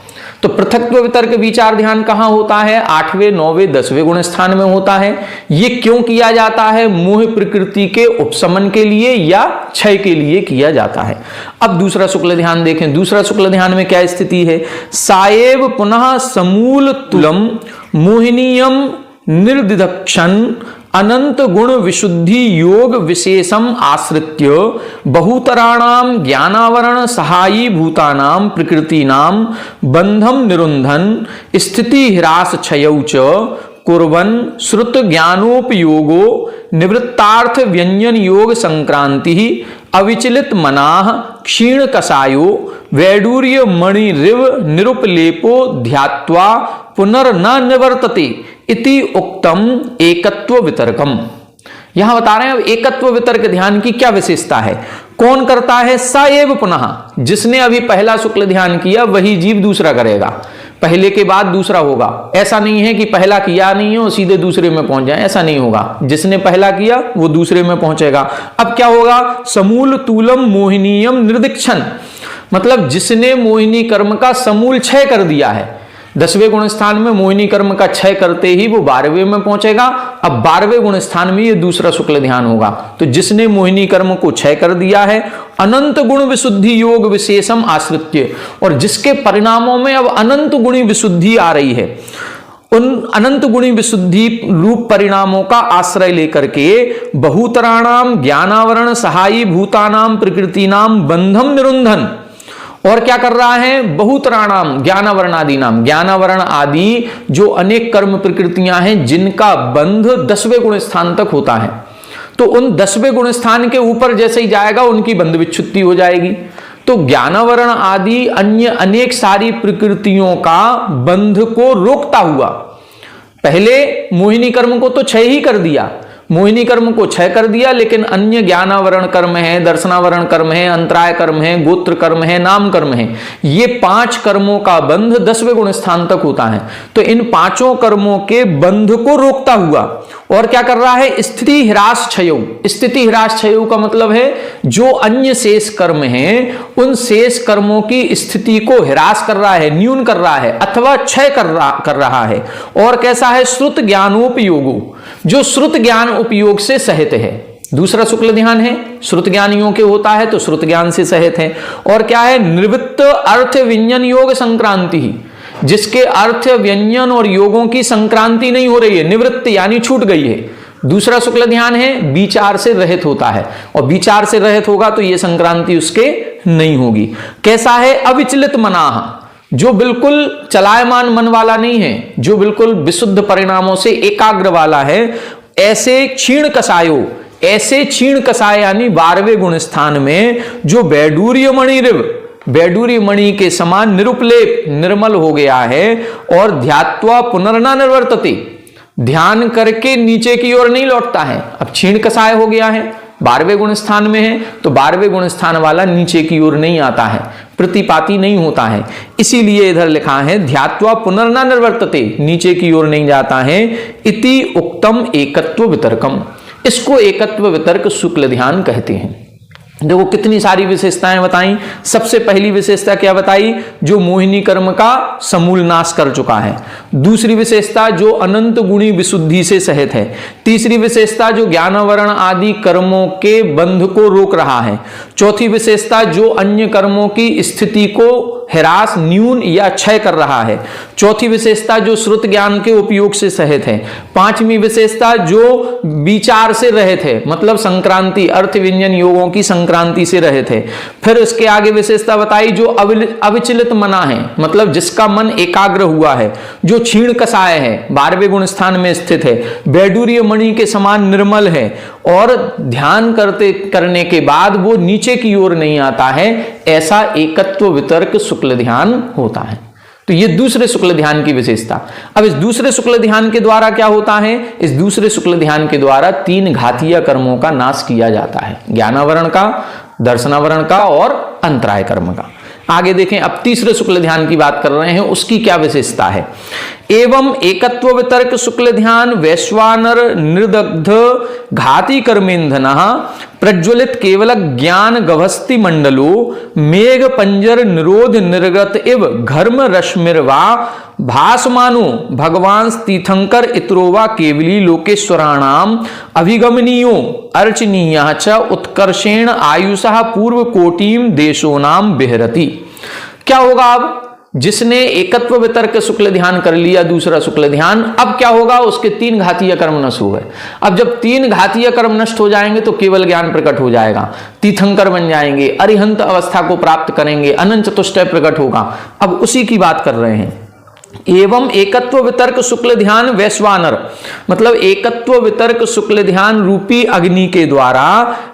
तो पृथक्त्व वितर्क विचार ध्यान कहां होता है? 8वें, 9वें, 10वें गुण स्थान में होता है। ये क्यों किया जाता है? मोह प्रकृति के उपशमन के लिए या क्षय के लिए किया जाता है। अब दूसरा शुक्ल ध्यान देखें। दूसरा शुक्ल ध्यान में क्या स्थिति है? साएव पुनः समूल तुलम मोहिनीयम निर्दिदक्षण अनंत गुण विशुद्धि योग विशेषम आश्रित्य बहुतराणाम ज्ञानावरण सहायी भूतानाम प्रकृतिनाम बंधम निरुंधन स्थिति ह्रास क्षयौ च कुर्वन् श्रुत ज्ञानोपयोगो निवृत्तार्थ व्यंजन योग संक्रांति अविचलित मनाह क्षीण कसायो वैडूर्य मणि रिव निरुपलेपो ध्यात्वा पुनर्न निवर्तते इति उक्तम एकत्व वितर्कम। यहां बता रहे हैं अब एकत्व वितर्क ध्यान की क्या विशेषता है। कौन करता है? साएव पुनः, जिसने अभी पहला शुक्ल ध्यान किया वही जीव दूसरा करेगा, पहले के बाद दूसरा होगा। ऐसा नहीं है कि पहला किया नहीं हो सीधे दूसरे में पहुंच जाए, ऐसा नहीं होगा। जिसने पहला किया वो दूसरे में पहुंचेगा। अब क्या होगा? समूल तूलम मोहिनीयम निर्दिक्षण, मतलब जिसने मोहिनी कर्म का समूल क्षय कर दिया है। 10वें गुण स्थान में मोहिनी कर्म का क्षय करते ही वो 12वें में पहुंचेगा। अब 12वें गुण स्थान में ये दूसरा शुक्ल ध्यान होगा। तो जिसने मोहिनी कर्म को क्षय कर दिया है, अनंत गुण विशुद्धि योग विशेषम आश्रित्य, और जिसके परिणामों में अब अनंत गुणी विशुद्धि आ रही है, उन अनंत गुणी विशुद्धि रूप परिणामों का आश्रय लेकर के बहुतराणाम ज्ञानावरण सहायी भूतानाम प्रकृतिनाम बंधम निरुंधन, और क्या कर रहा है? बहुतराणाम ज्ञानावरण आदि नाम, ज्ञानावरण आदि जो अनेक कर्म प्रकृतियां हैं जिनका बंध 10वें गुण स्थान तक होता है, तो उन 10वें गुण स्थान के ऊपर जैसे ही जाएगा उनकी बंध विच्छुत्ति हो जाएगी। तो ज्ञानावरण आदि अन्य अनेक सारी प्रकृतियों का बंध को रोकता हुआ, पहले मोहिनी कर्म को तो क्षय ही कर दिया, मोहिनी कर्म को क्षय कर दिया, लेकिन अन्य ज्ञानावरण कर्म है, दर्शनावरण कर्म है, अंतराय कर्म है, गोत्र कर्म है, नाम कर्म है, ये 5 कर्मों का बंध 10वें गुण स्थान तक होता है। तो इन 5 कर्मों के बंध को रोकता हुआ और क्या कर रहा है? स्थिति ह्रास क्षयो। स्थिति ह्रास क्षयो का मतलब है जो अन्य शेष कर्म हैं उन शेष कर्मों की स्थिति को ह्रास कर रहा है, न्यून कर रहा है अथवा क्षय कर रहा है। और कैसा है? श्रुत ज्ञानोपयोगो, जो श्रुत ज्ञान उपयोग से सहित है। दूसरा शुक्ल ध्यान है श्रुत ज्ञानियों के होता है तो श्रुत ज्ञान से सहित है। और क्या है, निवृत्त अर्थ व्यंजन योग संक्रांति ही, जिसके अर्थ व्यंजन और योगों की संक्रांति नहीं हो रही है, निवृत्त यानी छूट गई है। दूसरा शुक्ल ध्यान है विचार से रहित होता है, और विचार से रहित होगा तो यह संक्रांति उसके नहीं होगी। कैसा है, अविचलित मनाह, जो बिल्कुल चलायमान मन वाला नहीं है, जो बिल्कुल विशुद्ध परिणामों से एकाग्र वाला है। ऐसे क्षीण कसायो, ऐसे क्षीण कसाय यानी 12वें गुण स्थान में जो बैडूर्य मणिरिव, बैडूर्य मणि के समान निरुपलेप निर्मल हो गया है, और ध्यात्वा पुनर्ना निर्वर्तते, ध्यान करके नीचे की ओर नहीं लौटता है। अब क्षीण कसाय हो गया है, 12वें गुण स्थान में है, तो 12वें गुण स्थान वाला नीचे की ओर नहीं आता है, प्रतिपाती नहीं होता है। इसीलिए इधर लिखा है ध्यात्वा पुनर्ना निर्वर्तते, नीचे की ओर नहीं जाता है। इति उक्तम एकत्व वितर्कम, इसको एकत्व वितर्क शुक्ल ध्यान कहते हैं। देखो कितनी सारी विशेषताएं बताई। सबसे पहली विशेषता क्या बताई, जो मोहिनी कर्म का समूल नाश कर चुका है। दूसरी विशेषता जो अनंत गुणी विशुद्धि से सहित है। तीसरी विशेषता जो ज्ञानावरण आदि कर्मों के बंध को रोक रहा है। चौथी विशेषता जो अन्य कर्मों की स्थिति को ह्रास न्यून या क्षय कर रहा है। चौथी विशेषता जो श्रुत ज्ञान के उपयोग से सहित है। पांचवी विशेषता जो विचार से रहित है, मतलब संक्रांति अर्थ व्यंजन योगों की संक्रांति से रहित है। फिर उसके आगे विशेषता बताई जो अविचलित मना है, मतलब जिसका मन एकाग्र हुआ है, जो क्षीण कसाय है, 12वें गुण स्थान में स्थित है, बैडूर्य मणि के समान निर्मल है, और ध्यान करने के बाद वो नीचे की ओर नहीं आता है। ऐसा एकत्व वितर्क शुक्ल ध्यान होता है। तो ये दूसरे शुक्ल ध्यान की विशेषता। अब इस दूसरे शुक्ल ध्यान के द्वारा क्या होता है, इस दूसरे शुक्ल ध्यान के द्वारा 3 घातीय कर्मों का नाश किया जाता है, ज्ञानावरण का, दर्शनावरण का और अंतराय कर्म का। आगे देखें, अब तीसरे शुक्ल ध्यान की बात कर रहे हैं, उसकी क्या विशेषता है। एवं एकत्व वितर्क शुक्ल ध्यान वैश्वानर निर्दग्ध घाती कर्मेंधन प्रज्वलित केवल ज्ञान गभस्ति मंडलो मेघ पंजर निरोध निर्गत इव घर्म रश्मिर्वा भासमानो भगवान तीर्थंकर इत्रोवा केवली लोकेश्वराणाम अभिगमनीयो अर्चनीय च उत्कर्षेण आयुषः पूर्व कोटिम देशोनाम बिहरति। क्या होगा, अब जिसने एकत्व वितर्क शुक्ल ध्यान कर लिया, दूसरा शुक्ल ध्यान, अब क्या होगा, उसके 3 घातीय कर्म नष्ट हो गए। अब जब 3 घातीय कर्म नष्ट हो जाएंगे तो केवल ज्ञान प्रकट हो जाएगा, तीर्थंकर बन जाएंगे, अरिहंत अवस्था को प्राप्त करेंगे, अनंत चतुष्टय प्रकट होगा। अब उसी की बात कर रहे हैं। एवं एकत्व वितर्क शुक्ल ध्यान वैश्वानर, मतलब एकत्व वितर्क शुक्ल ध्यान रूपी अग्नि के द्वारा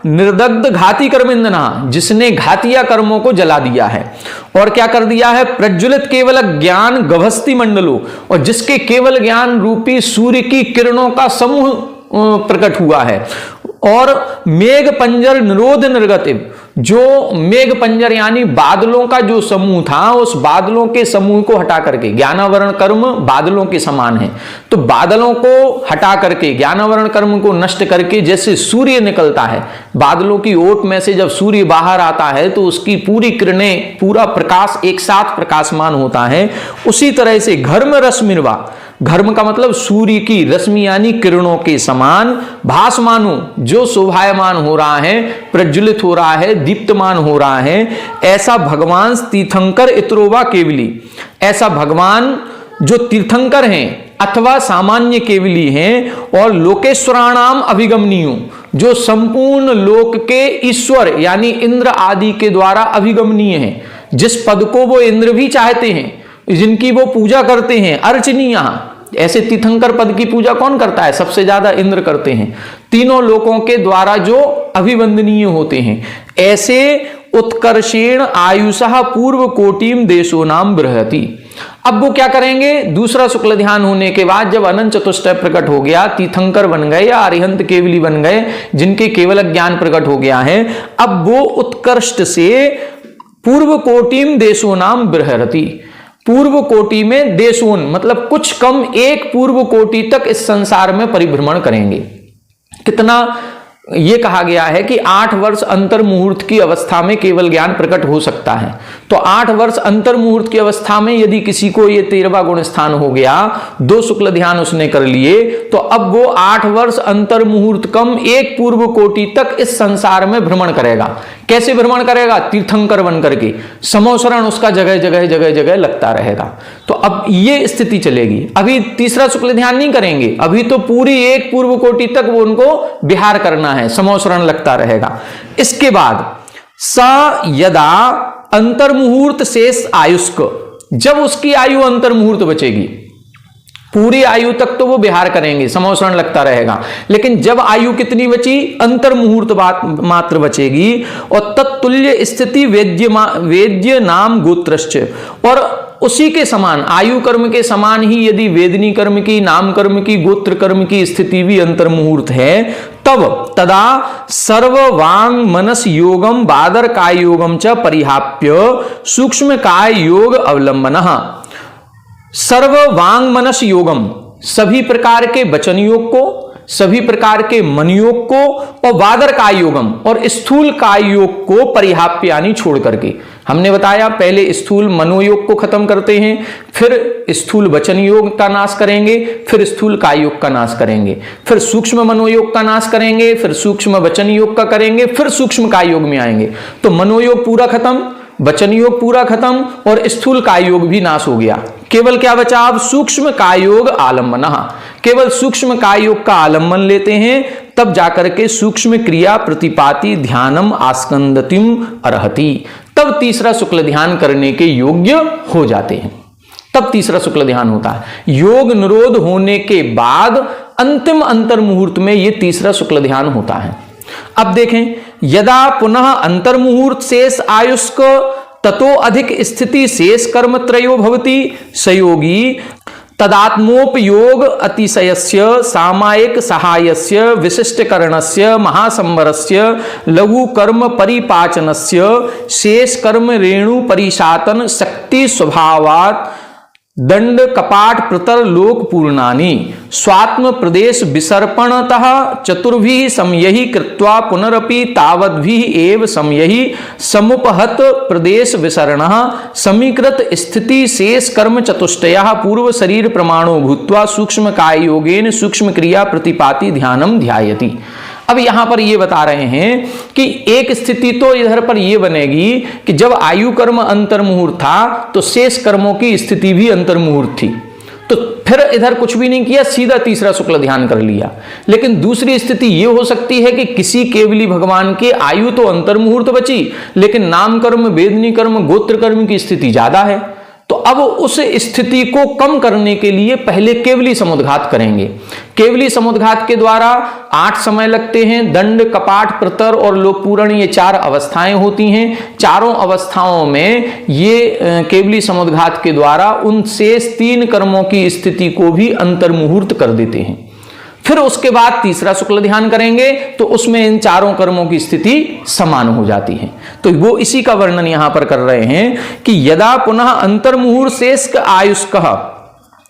निर्दग्ध घाती कर्मेंधना, जिसने घातीय कर्मों को जला दिया है और क्या कर दिया है, प्रज्वलित केवल ज्ञान गभस्ति मंडलो, और जिसके केवल ज्ञान रूपी सूर्य की किरणों का समूह प्रकट हुआ है। और मेघ पंजर निरोध निर्गतिव, जो मेघ पंजर यानी बादलों का जो समूह था, उस बादलों के समूह को हटा करके, ज्ञानावरण कर्म बादलों के समान है, तो बादलों को हटा करके, ज्ञानावरण कर्म को नष्ट करके, जैसे सूर्य निकलता है बादलों की ओट में से, जब सूर्य बाहर आता है तो उसकी पूरी किरणें, पूरा प्रकाश एक साथ प्रकाशमान होता है, उसी तरह से घर्म रश्मिर्वा, घर्म का मतलब सूर्य की रश्मि यानी किरणों के समान, भासमानो जो शोभायमान हो रहा है, प्रज्वलित हो रहा है, दीप्तमान हो रहा है, ऐसा भगवान तीर्थंकर इत्रोवा केवली, ऐसा भगवान जो तीर्थंकर हैं अथवा सामान्य केवली हैं, और लोकेश्वराणाम अभिगमनीयो, जो संपूर्ण लोक के ईश्वर यानी इंद्र आदि के द्वारा अभिगमनीय हैं, जिस पद को वो इंद्र भी चाहते हैं, जिनकी वो पूजा करते हैं, अर्चनीय। ऐसे तीर्थंकर पद की पूजा कौन करता है, सबसे ज्यादा इंद्र करते हैं, तीनों लोकों के द्वारा जो अभिवंदनीय होते हैं, ऐसे उत्कर्षेण आयुषः पूर्व कोटिम देशो नाम बृहति। अब वो क्या करेंगे, दूसरा शुक्ल ध्यान होने के बाद जब अनंत चतुष्टय प्रकट हो गया, तीर्थंकर बन गए या अरिहंत केवली बन गए, जिनके केवल ज्ञान प्रकट हो गया है, अब वो उत्कर्ष से पूर्व कोटिम देशो नाम बृहति, पूर्व कोटि में देशोन मतलब कुछ कम एक पूर्व कोटि तक इस संसार में परिभ्रमण करेंगे। कितना, ये कहा गया है कि 8 वर्ष अंतर मुहूर्त की अवस्था में केवल ज्ञान प्रकट हो सकता है। तो 8 वर्ष अंतर मुहूर्त की अवस्था में यदि किसी को ये 13वां गुण स्थान हो गया, 2 शुक्ल ध्यान उसने कर लिए, तो अब वो 8 वर्ष अंतर मुहूर्त कम 1 पूर्व कोटि तक इस संसार में भ्रमण करेगा। कैसे भ्रमण करेगा? तीर्थंकर बन करके, समोसरण उसका जगह जगह जगह जगह लगता रहेगा। तो अब ये स्थिति चलेगी। अभी तीसरा शुक्ल ध्यान नहीं करेंगे, अभी तो पूरी 1 पूर्व कोटि तक वो उनको विहार करना है, समोसरण लगता रहेगा। इसके बाद स यदा अंतर मुहूर्त शेष आयुष्क, जब उसकी आयु अंतर मुहूर्त बचेगी, पूरी आयु तक तो वो विहार करेंगे, समोसरण लगता रहेगा, लेकिन जब आयु कितनी बची? अंतर मुहूर्त मात्र बचेगी। और तत्तुल्य स्थिति वेद्य नाम गोत्रश्च, और उसी के समान, आयु कर्म के समान ही यदि वेदनी कर्म की, नाम कर्म की, गोत्र कर्म की स्थिति भी अंतर मुहूर्त है, तब तदा सर्व वांग मनस योगम बादर काय योगम च परिहाप्य सूक्ष्म काय योग अवलंबन। सर्व वांग मनस योगम, सभी प्रकार के वचन योग को, सभी प्रकार के मन योग को, और वादर काय योगम और स्थूल काय योग को परिहाप्य यानी छोड़ करके। हमने बताया पहले स्थूल मनोयोग को खत्म करते हैं, फिर स्थूल वचन योग का नाश करेंगे, फिर स्थूल काय योग का नाश करेंगे, फिर सूक्ष्म मनोयोग का नाश करेंगे, फिर सूक्ष्म वचन योग का करेंगे, फिर सूक्ष्म काय योग में आएंगे। तो मनोयोग पूरा खत्म, वचन योग पूरा खत्म, और स्थूल काय योग भी नाश हो गया। केवल क्या बचा? अब सूक्ष्म काय योग आलम्बन। केवल सूक्ष्म काय योग का आलम्बन लेते हैं, तब जाकर के सूक्ष्म क्रिया प्रतिपाति ध्यानम आस्कंदतिम अर्हति, तब तीसरा शुक्ल ध्यान करने के योग्य हो जाते हैं। तब तीसरा शुक्ल ध्यान होता है। योग निरोध होने के बाद अंतिम अंतर मुहूर्त में यह तीसरा शुक्ल ध्यान होता है। अब देखें, यदा पुनः अंतर मुहूर्त शेष आयुष्क ततो अधिक स्थिति शेष कर्म त्रयो भवति सयोगी तदात्मोपयोग अतिशयस्य सामायिक सहायस्य विशिष्टकरणस्य महासंवरस्य लघु कर्म परिपाचनस्य शेष कर्म रेणु परिशातन शक्ति स्वभावात् दंड कपाट प्रतर लोक पूर्णानि स्वात्म प्रदेश विसर्पणतः चतुर्भिः समयहि कृत्वा पुनरपि तावद्भिः एव समयहि समुपहत प्रदेश विसरणः समीकृत स्थिति शेष कर्म चतुष्टयः पूर्व शरीर प्रमाणो भूत्वा सूक्ष्म काय योगेन सूक्ष्म क्रिया प्रतिपाति ध्यानम ध्यायति। अब यहां पर ये बता रहे हैं कि एक स्थिति तो इधर पर ये बनेगी कि जब आयु कर्म अंतर मुहूर्त था तो शेष कर्मों की स्थिति भी अंतर मुहूर्त थी, तो फिर इधर कुछ भी नहीं किया, सीधा तीसरा शुक्ल ध्यान कर लिया। लेकिन दूसरी स्थिति ये हो सकती है कि किसी केवली भगवान के आयु तो अंतर मुहूर्त बची, लेकिन नाम कर्म, वेदनी कर्म, गोत्र कर्म की स्थिति ज्यादा है, तो अब उस स्थिति को कम करने के लिए पहले केवली समुद्घात करेंगे। केवली समुद्घात के द्वारा 8 समय लगते हैं। दंड, कपाट, प्रतर और लोक पूरण, ये 4 अवस्थाएं होती हैं। चारों अवस्थाओं में ये केवली समुद्घात के द्वारा उन शेष 3 कर्मों की स्थिति को भी अंतर मुहूर्त कर देते हैं। फिर उसके बाद तीसरा शुक्ल ध्यान करेंगे तो उसमें इन चारों कर्मों की स्थिति समान हो जाती है। तो वो इसी का वर्णन यहां पर कर रहे हैं कि यदा पुनः अंतर मुहूर्त शेष आयुष्कः,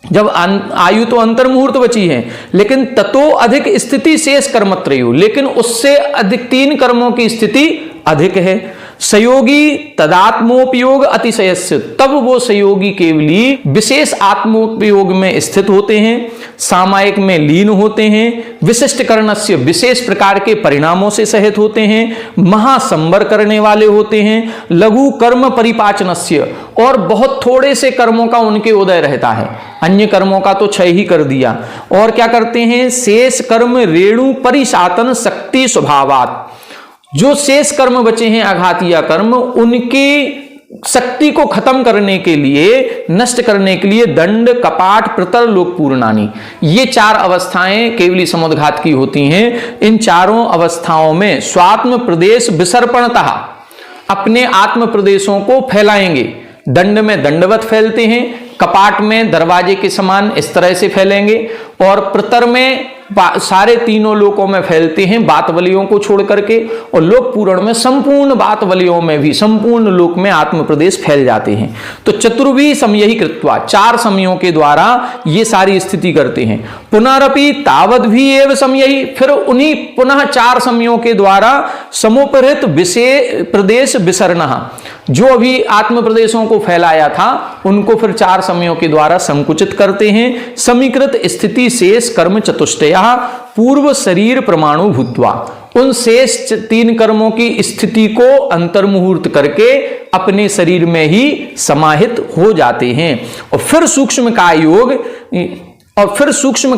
जब आयु तो अंतर मुहूर्त बची है, लेकिन ततो अधिक स्थिति शेष कर्मत्रयो, लेकिन उससे अधिक 3 कर्मों की स्थिति अधिक है। सहयोगी तदात्मोपयोग अतिशयस्य, तब वो सहयोगी केवली विशेष आत्मोपयोग में स्थित होते हैं, सामायिक में लीन होते हैं, विशिष्ट करणस्य, विशेष प्रकार के परिणामों से सहित होते हैं, महासंवर करने वाले होते हैं, लघु कर्म परिपाचनस्य, और बहुत थोड़े से कर्मों का उनके उदय रहता है, अन्य कर्मों का तो क्षय ही कर दिया। और क्या करते हैं? शेष कर्म रेणु परिशातन शक्ति स्वभावात्, जो शेष कर्म बचे हैं आघातीय कर्म, उनकी शक्ति को खत्म करने के लिए, नष्ट करने के लिए दंड, कपाट, प्रतर, लोक पूर्णानि, ये 4 अवस्थाएं केवली समुद्घात की होती हैं। इन चारों अवस्थाओं में स्वात्म प्रदेश विसर्पणतः अपने आत्म प्रदेशों को फैलाएंगे। दंड में दंडवत फैलते हैं, कपाट में दरवाजे के समान इस तरह से फैलेंगे और प्रतर में सारे तीनों लोकों में फैलते हैं बातवलियों को छोड़ करके, और लोक पूरण में संपूर्ण बातवलियों में भी संपूर्ण लोक में आत्म प्रदेश फैल जाते हैं। तो चतुर्वी समयहि कृत्वा, 4 समयों के द्वारा ये सारी स्थिति करते हैं। पुनरपि तावद भी एव समयहि, फिर उन्हीं पुनः 4 समयों के द्वारा समुपहृत विषय प्रदेश विसरणः, जो अभी आत्म प्रदेशों को फैलाया था उनको फिर 4 समयों के द्वारा संकुचित करते हैं। समीकृत स्थिति शेष कर्म चतुष्टया पूर्व शरीर प्रमाणु भूत्वा, उन शेष 3 कर्मों की स्थिति को अंतर्मुहूर्त करके अपने शरीर में ही समाहित हो जाते हैं। और फिर सूक्ष्म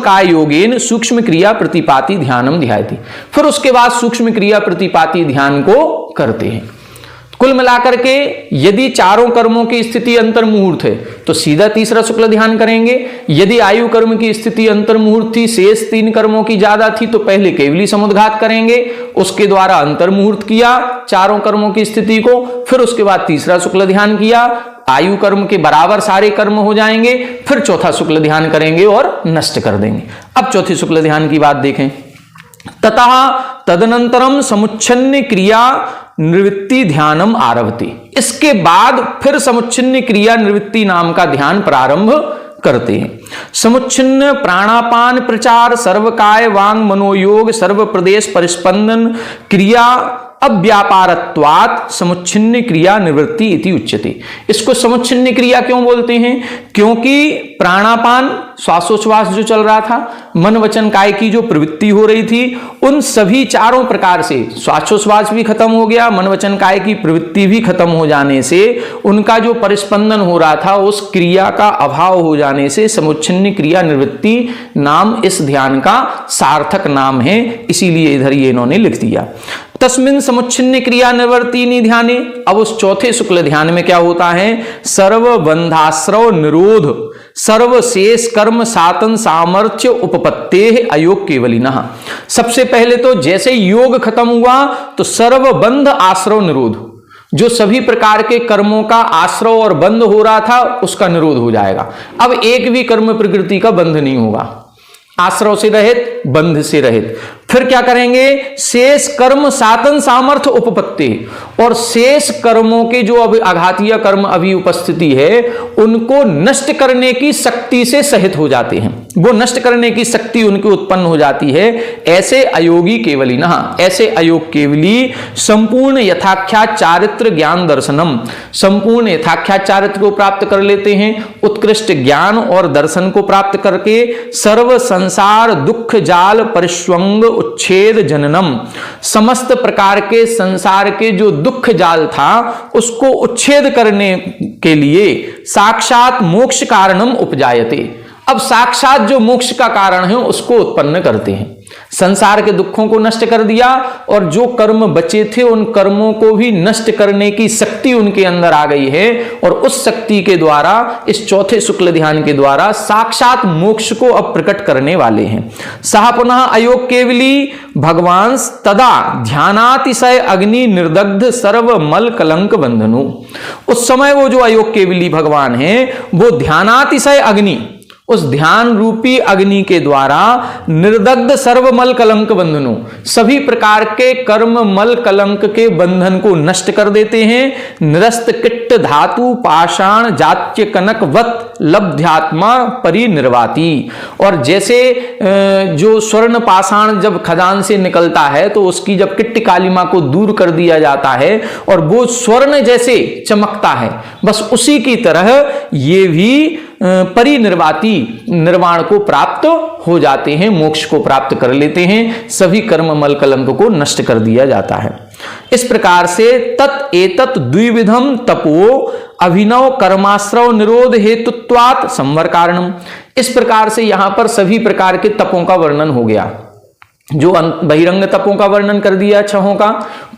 काय योगेन सूक्ष्म क्रिया प्रतिपाती ध्यानम ध्यायति, फिर उसके बाद सूक्ष्म क्रिया प्रतिपाती ध्यान को करते हैं। कुल मिलाकर के यदि 4 कर्मों की स्थिति अंतर्मुहूर्त है तो सीधा तीसरा शुक्ल ध्यान करेंगे। यदि आयु कर्म की स्थिति अंतर्मुहूर्त थी, शेष 3 कर्मों की ज्यादा थी, तो पहले केवली समुद्घात करेंगे, उसके द्वारा अंतर्मुहूर्त किया 4 कर्मों की स्थिति को, फिर उसके बाद तीसरा शुक्ल ध्यान किया, आयु कर्म के बराबर सारे कर्म हो जाएंगे, फिर चौथा शुक्ल ध्यान करेंगे और नष्ट कर देंगे। अब चौथे शुक्ल ध्यान की बात देखें। ततः तदनंतरम समुच्छन्य क्रिया निवृत्ति ध्यानम आरभते, इसके बाद फिर समुच्छिन्न क्रिया निवृत्ति नाम का ध्यान प्रारंभ करते हैं। समुच्छिन्न प्राणापान प्रचार सर्वकाय वांग मनोयोग सर्व प्रदेश परिस्पंदन क्रिया अव्यापारत्वात् समुच्छिन्न क्रिया निवृत्ति इति उच्यते। इसको समुच्छिन्न क्रिया क्यों बोलते हैं? क्योंकि प्राणापान श्वासोच्छ्वास जो चल रहा था, मन वचन काय की जो प्रवृत्ति हो रही थी, उन सभी 4 प्रकार से श्वासोच्छ्वास भी खत्म हो गया, मन वचन काय की प्रवृत्ति भी खत्म हो जाने से उनका जो परिस्पंदन हो रहा था उस क्रिया का अभाव हो जाने से समुच्छिन्न क्रिया निवृत्ति नाम इस ध्यान का सार्थक नाम है, इसीलिए इधर ये इन्होंने लिख दिया। तस्मिन् समुच्छिन्न क्रिया निवर्तिनी ध्याने, अब उस चौथे शुक्ल ध्यान में क्या होता है? सर्व बंधाश्रव निरोध सर्व शेष कर्म सातन सामर्थ्य उपपत्ते अयोग केवलिनः। सबसे पहले तो जैसे योग खत्म हुआ तो सर्व बंध आश्रव निरोध, जो सभी प्रकार के कर्मों का आश्रव और बंध हो रहा था उसका निरोध हो जाएगा। अब एक भी कर्म प्रकृति का बंध नहीं होगा, आश्रव से रहित, बंध से रहित। फिर क्या करेंगे? शेष कर्म सातन सामर्थ्य उपपत्ति, और शेष कर्मों के जो अभी आघातीय कर्म अभी उपस्थिति है उनको नष्ट करने की शक्ति से सहित हो जाते हैं, वो नष्ट करने की शक्ति उनकी उत्पन्न हो जाती है। ऐसे अयोगी केवली न, ऐसे अयोग केवली संपूर्ण यथाख्यात चारित्र ज्ञान दर्शनम, संपूर्ण यथाख्यात चारित्र को प्राप्त कर लेते हैं, उत्कृष्ट ज्ञान और दर्शन को प्राप्त करके सर्व संसार दुख जाल परिस्वंग उच्छेद जननम, समस्त प्रकार के संसार के जो दुख जाल था उसको उच्छेद करने के लिए साक्षात मोक्ष कारणम उपजायते, अब साक्षात जो मोक्ष का कारण है उसको उत्पन्न करते हैं। संसार के दुखों को नष्ट कर दिया और जो कर्म बचे थे उन कर्मों को भी नष्ट करने की शक्ति उनके अंदर आ गई है, और उस शक्ति के द्वारा इस चौथे शुक्ल ध्यान के द्वारा साक्षात मोक्ष को अब प्रकट करने वाले हैं। सह पुनः अयोग केवली भगवान तदा ध्यानातिशय अग्नि निर्दग्ध सर्व मल कलंक बंधनु, उस समय वो जो अयोग केवली भगवान है वो ध्यानातिशय अग्नि, उस ध्यान रूपी अग्नि के द्वारा निर्दग्ध सर्व मल कलंक बंधनु, सभी प्रकार के कर्म मल कलंक के बंधन को नष्ट कर देते हैं। निरस्त किट्ट धातु पाषाण जात्य कनकवत लब्ध्यात्मा परिनिर्वाति, और जैसे जो स्वर्ण पाषाण जब खदान से निकलता है तो उसकी जब किट्ट कालिमा को दूर कर दिया जाता है और वो स्वर्ण जैसे चमकता है, बस उसी की तरह ये भी परिनिर्वाति निर्वाण को प्राप्त हो जाते हैं, मोक्ष को प्राप्त कर लेते हैं, सभी कर्म मल कलंक को नष्ट कर दिया जाता है। इस प्रकार से तत् एतत् द्विविधम तपो अभिनव कर्माश्रव निरोध हेतुत्वात् संवर कारणम, इस प्रकार से यहां पर सभी प्रकार के तपों का वर्णन हो गया। जो बहिरंग तपों का वर्णन कर दिया 6 का,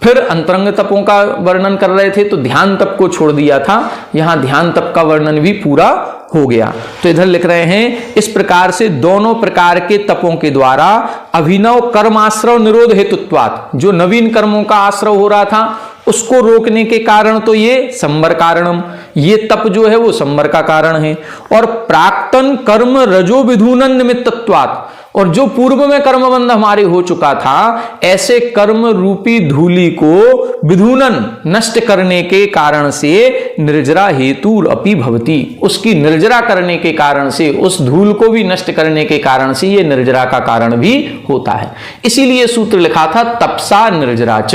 फिर अंतरंग तपों का वर्णन कर रहे थे तो ध्यान तप को छोड़ दिया था, यहां ध्यान तप का वर्णन भी पूरा हो गया। तो इधर लिख रहे हैं इस प्रकार से दोनों प्रकार के तपों के द्वारा अभिनव कर्माश्रव निरोध हेतुत्वात्, जो नवीन कर्मों का आश्रव हो रहा था उसको रोकने के कारण तो ये संवर कारणम, ये तप जो है वो संवर का कारण है। और प्राक्तन कर्म रजो विधूनन निमित्तत्वात्, और जो पूर्व में कर्मबंध हमारे हो चुका था, ऐसे कर्म रूपी धूलि को विधूनन नष्ट करने के कारण से निर्जरा हेतु अपि भवति, उसकी निर्जरा करने के कारण से, उस धूल को भी नष्ट करने के कारण से ये निर्जरा का कारण भी होता है। इसीलिए सूत्र लिखा था तपसा निर्जराच।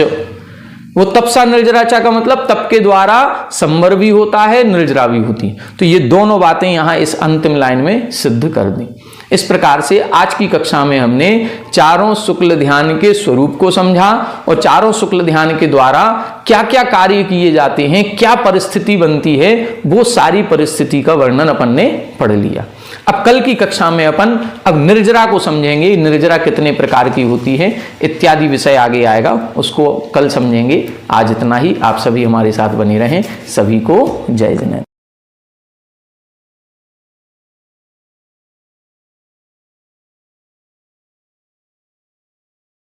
वो तपसा निर्जराचा का मतलब तप के द्वारा संवर भी होता है, निर्जरा भी होती है। तो ये दोनों बातें यहां इस अंतिम लाइन में सिद्ध कर दी। इस प्रकार से आज की कक्षा में हमने चारों शुक्ल ध्यान के स्वरूप को समझा और चारों शुक्ल ध्यान के द्वारा क्या क्या कार्य किए जाते हैं, क्या परिस्थिति बनती है, वो सारी परिस्थिति का वर्णन अपन ने पढ़ लिया। अब कल की कक्षा में अपन अब निर्जरा को समझेंगे, निर्जरा कितने प्रकार की होती है इत्यादि विषय आगे आएगा, उसको कल समझेंगे। आज इतना ही। आप सभी हमारे साथ बने रहें। सभी को जय जगन्नाथ।